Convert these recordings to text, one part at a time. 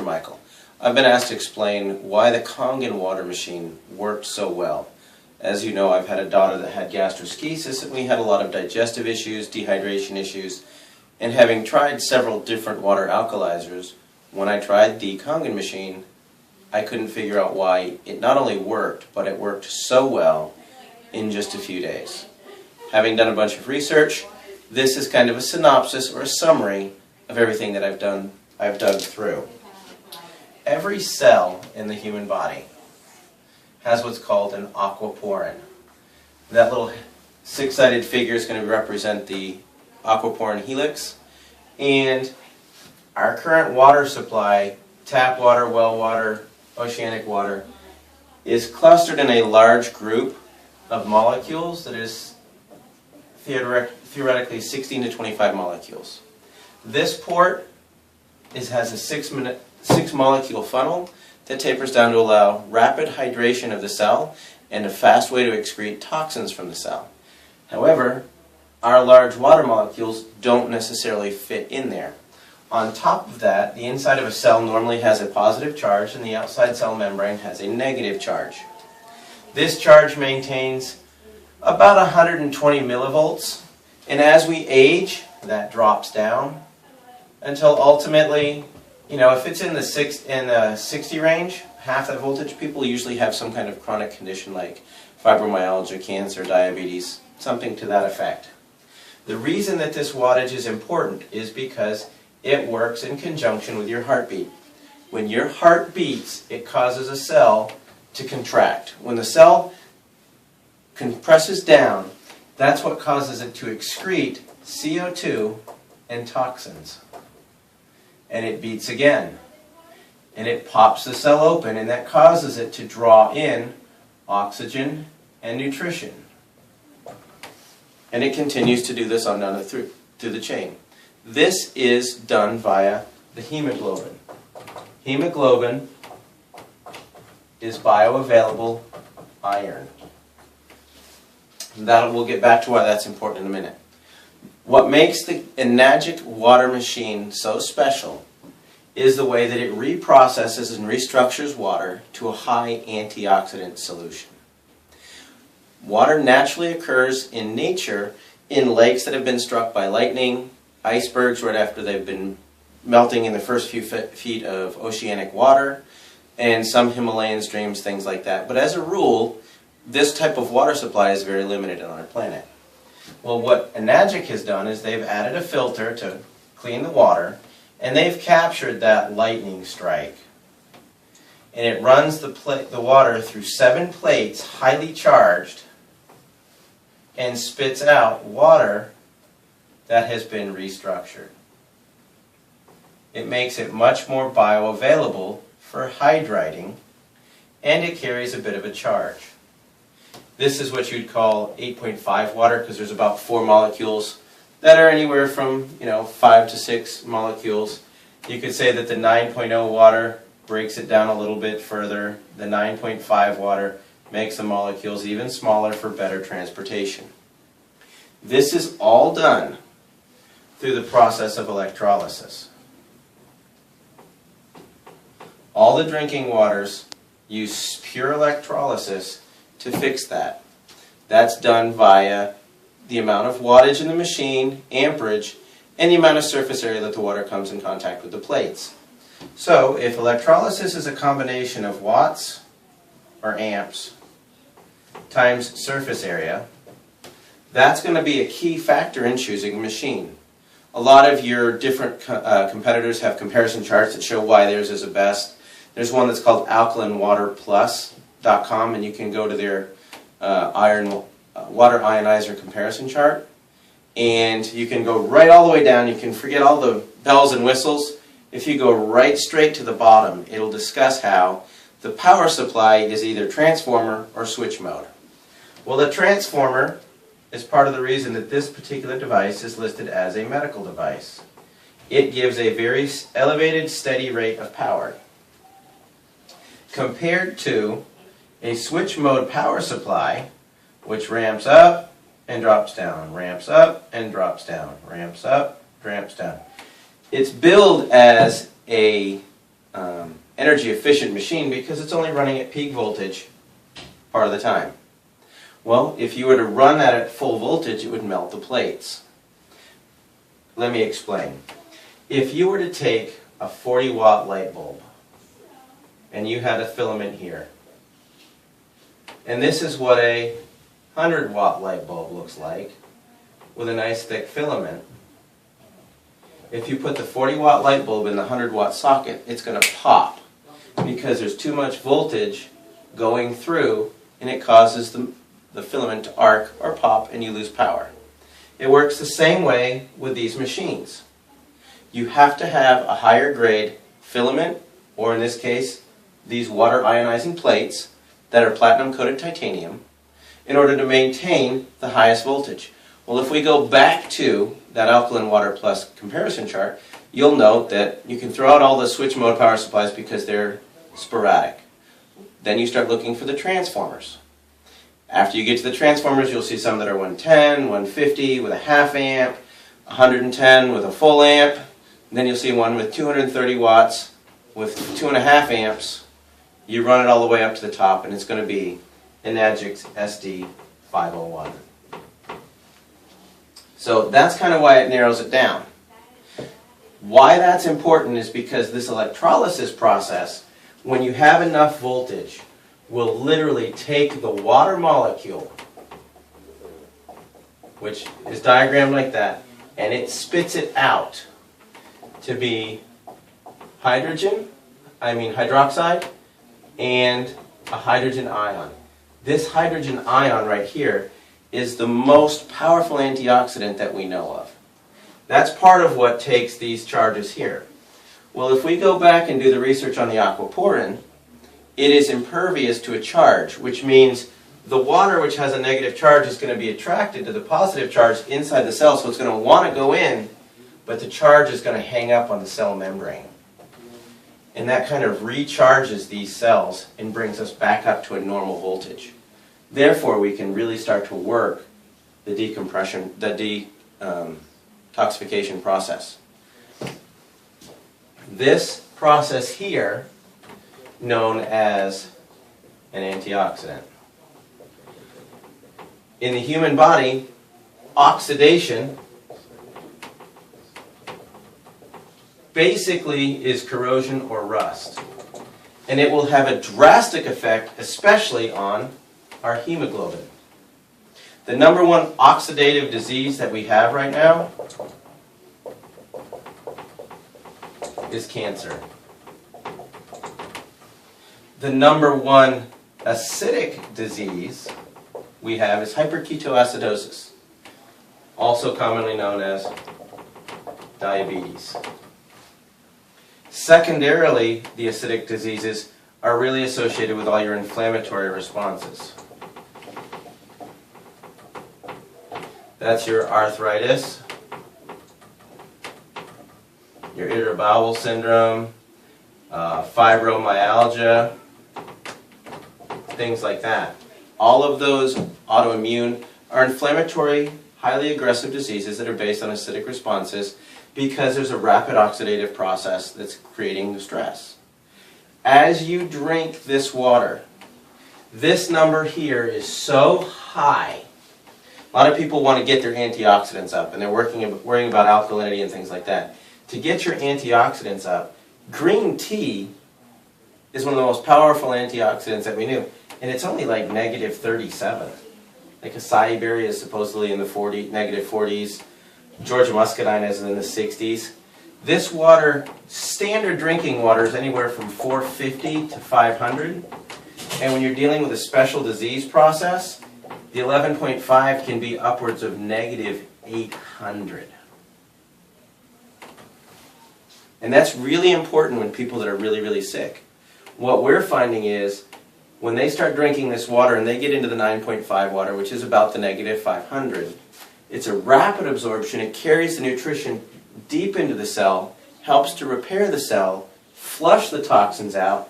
Michael. I've been asked to explain why the Kangen water machine worked so well. As you know, I've had a daughter that had gastroschisis, and we had a lot of digestive issues, dehydration issues, and having tried several different water alkalizers, when I tried the Kangen machine, I couldn't figure out why it not only worked, but it worked so well in just a few days. Having done a bunch of research, this is kind of a synopsis or a summary of everything that I've dug through. Every cell in the human body has what's called an aquaporin. That little six-sided figure is going to represent the aquaporin helix, and our current water supply, tap water, well water, oceanic water, is clustered in a large group of molecules that is theoretically 16 to 25 molecules. This port has a six molecule funnel that tapers down to allow rapid hydration of the cell and a fast way to excrete toxins from the cell. However, our large water molecules don't necessarily fit in there. On top of that, the inside of a cell normally has a positive charge and the outside cell membrane has a negative charge. This charge maintains about 120 millivolts, and as we age, that drops down until ultimately, if it's in the 60 range, half that voltage, people usually have some kind of chronic condition like fibromyalgia, cancer, diabetes, something to that effect. The reason that this wattage is important is because it works in conjunction with your heartbeat. When your heart beats, it causes a cell to contract. When the cell compresses down, that's what causes it to excrete CO2 and toxins. And it beats again. And it pops the cell open, and that causes it to draw in oxygen and nutrition. And it continues to do this on down through the chain. This is done via the hemoglobin. Hemoglobin is bioavailable iron. We'll get back to why that's important in a minute. What makes the M.S.Ed water machine so special is the way that it reprocesses and restructures water to a high antioxidant solution. Water naturally occurs in nature in lakes that have been struck by lightning, icebergs right after they've been melting in the first few feet of oceanic water, and some Himalayan streams, things like that. But as a rule, this type of water supply is very limited on our planet. Well, what M.S.Ed has done is they've added a filter to clean the water, and they've captured that lightning strike. And it runs the water through 7 plates, highly charged, and spits out water that has been restructured. It makes it much more bioavailable for hydrating, and it carries a bit of a charge. This is what you'd call 8.5 water, because there's about 4 molecules that are anywhere from 5 to 6 molecules. You could say that the 9.0 water breaks it down a little bit further. The 9.5 water makes the molecules even smaller for better transportation. This is all done through the process of electrolysis. All the drinking waters use pure electrolysis to fix that. That's done via the amount of wattage in the machine, amperage, and the amount of surface area that the water comes in contact with the plates. So if electrolysis is a combination of watts or amps times surface area, that's going to be a key factor in choosing a machine. A lot of your different competitors have comparison charts that show why theirs is the best. There's one that's called alkalinwaterplus.com, and you can go to their water ionizer comparison chart, and you can go right all the way down. You can forget all the bells and whistles. If you go right straight to the bottom, it'll discuss how the power supply is either transformer or switch mode. Well, the transformer is part of the reason that this particular device is listed as a medical device. It gives a very elevated, steady rate of power, compared to a switch mode power supply, which ramps up and drops down, ramps up and drops down, ramps up, ramps down. It's billed as a energy efficient machine because it's only running at peak voltage part of the time. Well, if you were to run that at full voltage, it would melt the plates. Let me explain. If you were to take a 40-watt light bulb and you had a filament here, and this is what a 100-watt light bulb looks like with a nice thick filament. If you put the 40-watt light bulb in the 100-watt socket, it's going to pop because there's too much voltage going through and it causes the filament to arc or pop and you lose power. It works the same way with these machines. You have to have a higher grade filament, or in this case, these water ionizing plates that are platinum coated titanium, in order to maintain the highest voltage. Well, if we go back to that alkaline water plus comparison chart, you'll note that you can throw out all the switch mode power supplies because they're sporadic. Then you start looking for the transformers. After you get to the transformers, you'll see some that are 110, 150 with a half amp, 110 with a full amp. Then you'll see one with 230 watts with 2.5 amps. You run it all the way up to the top and it's going to be an M.S.Ed SD501. So that's kind of why it narrows it down. Why that's important is because this electrolysis process, when you have enough voltage, will literally take the water molecule, which is diagrammed like that, and it spits it out to be hydroxide and a hydrogen ion. This hydrogen ion right here is the most powerful antioxidant that we know of. That's part of what takes these charges here. Well, if we go back and do the research on the aquaporin, it is impervious to a charge, which means the water which has a negative charge is going to be attracted to the positive charge inside the cell, so it's going to want to go in, but the charge is going to hang up on the cell membrane. And that kind of recharges these cells and brings us back up to a normal voltage. Therefore, we can really start to work the detoxification process. This process here, known as an antioxidant. In the human body, oxidation basically is corrosion or rust. And it will have a drastic effect, especially on our hemoglobin. The number one oxidative disease that we have right now is cancer. The number one acidic disease we have is hyperketoacidosis, also commonly known as diabetes. Secondarily, the acidic diseases are really associated with all your inflammatory responses. That's your arthritis, your irritable bowel syndrome, fibromyalgia, things like that. All of those autoimmune are inflammatory, highly aggressive diseases that are based on acidic responses because there's a rapid oxidative process that's creating the stress. As you drink this water, this number here is so high. A lot of people want to get their antioxidants up, and they're worrying about alkalinity and things like that. To get your antioxidants up, green tea is one of the most powerful antioxidants that we knew. And it's only like negative 37. Like acai berry is supposedly in the negative 40s. Georgia muscadine is in the 60s. This water, standard drinking water, is anywhere from 450 to 500. And when you're dealing with a special disease process, the 11.5 can be upwards of negative 800. And that's really important when people that are really, really sick. What we're finding is when they start drinking this water and they get into the 9.5 water, which is about the negative 500, it's a rapid absorption. It carries the nutrition deep into the cell, helps to repair the cell, flush the toxins out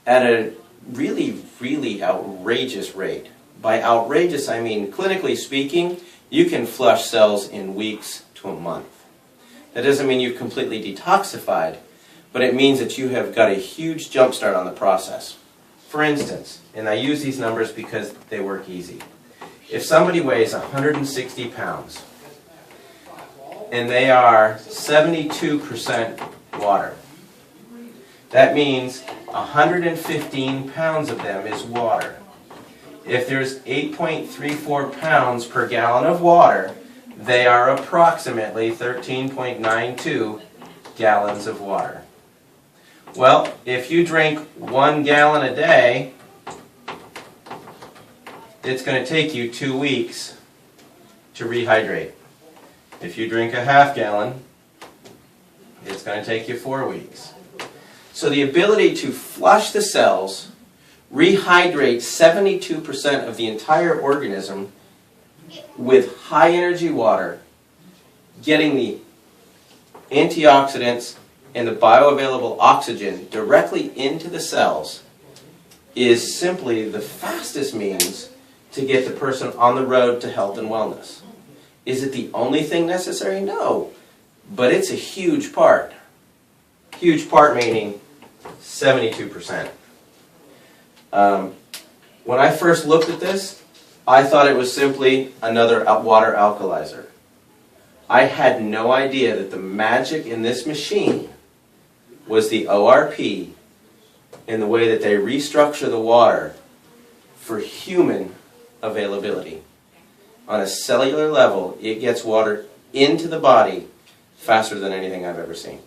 at a really, really outrageous rate. By outrageous, I mean, clinically speaking, you can flush cells in weeks to a month. That doesn't mean you've completely detoxified, but it means that you have got a huge jump start on the process. For instance, and I use these numbers because they work easy. If somebody weighs 160 pounds and they are 72% water, that means 115 pounds of them is water. If there's 8.34 pounds per gallon of water, they are approximately 13.92 gallons of water. Well, if you drink 1 gallon a day, it's going to take you 2 weeks to rehydrate. If you drink a half gallon, it's going to take you 4 weeks. So the ability to flush the cells, rehydrate 72% of the entire organism with high energy water, getting the antioxidants and the bioavailable oxygen directly into the cells, is simply the fastest means to get the person on the road to health and wellness. Is it the only thing necessary? No. But it's a huge part. Huge part meaning 72%. When I first looked at this, I thought it was simply another water alkalizer. I had no idea that the magic in this machine was the ORP in the way that they restructure the water for human availability. On a cellular level, it gets water into the body faster than anything I've ever seen.